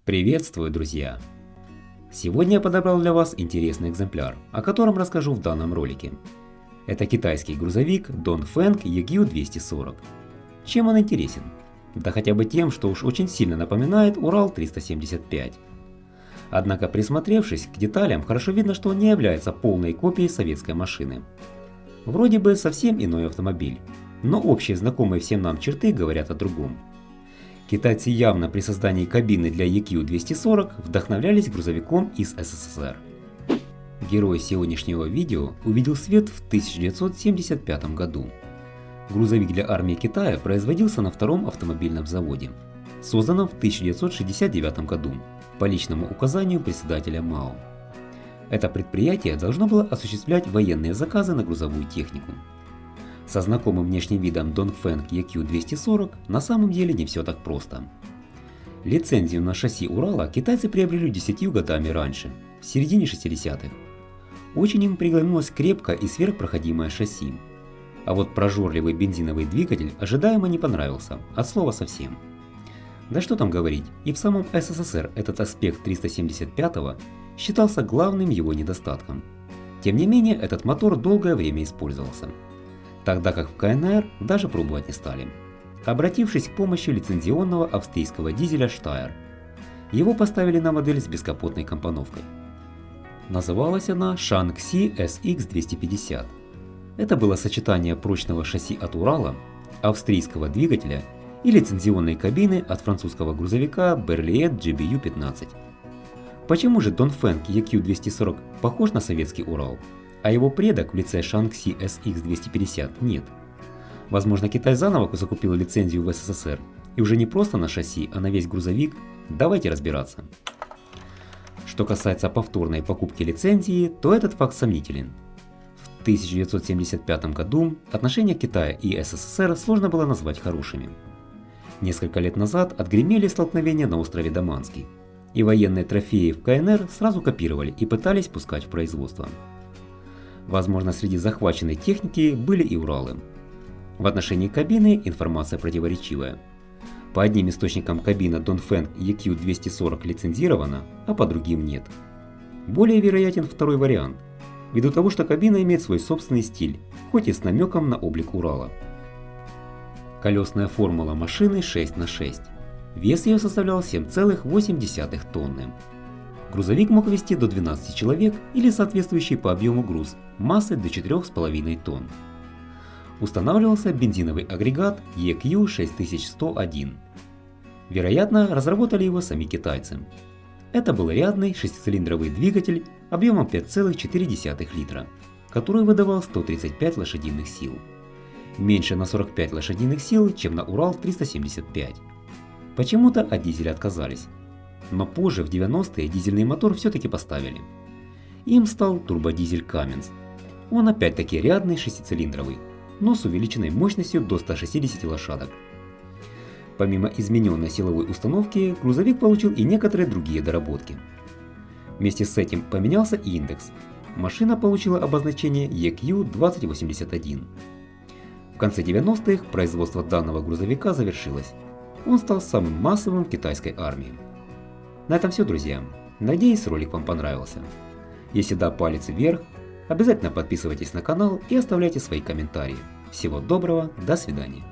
Приветствую, друзья! Сегодня я подобрал для вас интересный экземпляр, о котором расскажу в данном ролике. Это китайский грузовик Dongfeng EQ240. Чем он интересен? Да хотя бы тем, что уж очень сильно напоминает Урал-375. Однако присмотревшись к деталям, хорошо видно, что он не является полной копией советской машины. Вроде бы совсем иной автомобиль, но общие знакомые всем нам черты говорят о другом. Китайцы явно при создании кабины для EQ240 вдохновлялись грузовиком из СССР. Герой сегодняшнего видео увидел свет в 1975 году. Грузовик для армии Китая производился на втором автомобильном заводе, созданном в 1969 году по личному указанию председателя Мао. Это предприятие должно было осуществлять военные заказы на грузовую технику. Со знакомым внешним видом Dongfeng EQ240 на самом деле не все так просто. Лицензию на шасси Урала китайцы приобрели 10 годами раньше, в середине 60-х. Очень им приглянулось крепкое и сверхпроходимое шасси. А вот прожорливый бензиновый двигатель ожидаемо не понравился, от слова совсем. Да что там говорить, и в самом СССР этот аспект 375-го считался главным его недостатком. Тем не менее, этот мотор долгое время использовался. Тогда как в КНР даже пробовать не стали, обратившись к помощи лицензионного австрийского дизеля Steyr. Его поставили на модель с бескапотной компоновкой. Называлась она Shaanxi SX250. Это было сочетание прочного шасси от Урала, австрийского двигателя и лицензионной кабины от французского грузовика Berliet GBU-15. Почему же Dongfeng EQ240 похож на советский Урал, а его предок в лице Shaanxi SX250 нет? Возможно, Китай заново закупил лицензию в СССР, и уже не просто на шасси, а на весь грузовик? Давайте разбираться. Что касается повторной покупки лицензии, то этот факт сомнителен. В 1975 году отношения Китая и СССР сложно было назвать хорошими. Несколько лет назад отгремели столкновения на острове Даманский, и военные трофеи в КНР сразу копировали и пытались пускать в производство. Возможно, среди захваченной техники были и Уралы. В отношении кабины информация противоречивая. По одним источникам кабина Dongfeng EQ240 лицензирована, а по другим нет. Более вероятен второй вариант, ввиду того, что кабина имеет свой собственный стиль, хоть и с намеком на облик Урала. Колесная формула машины 6 на 6. Вес ее составлял 7,8 тонны. Грузовик мог вести до 12 человек или соответствующий по объему груз массой до 4,5 тонн. Устанавливался бензиновый агрегат EQ6101. Вероятно, разработали его сами китайцы. Это был рядный шестицилиндровый двигатель объемом 5,4 литра, который выдавал 135 лошадиных сил. Меньше на 45 лошадиных сил, чем на Урал-375. Почему-то от дизеля отказались. Но позже, в 90-е, дизельный мотор все-таки поставили. Им стал турбодизель Cummins. Он опять-таки рядный шестицилиндровый, но с увеличенной мощностью до 160 лошадок. Помимо измененной силовой установки, грузовик получил и некоторые другие доработки. Вместе с этим поменялся и индекс. Машина получила обозначение EQ2081. В конце 90-х производство данного грузовика завершилось. Он стал самым массовым в китайской армии. На этом все, друзья. Надеюсь, ролик вам понравился. Если да, палец вверх. Обязательно подписывайтесь на канал и оставляйте свои комментарии. Всего доброго, до свидания.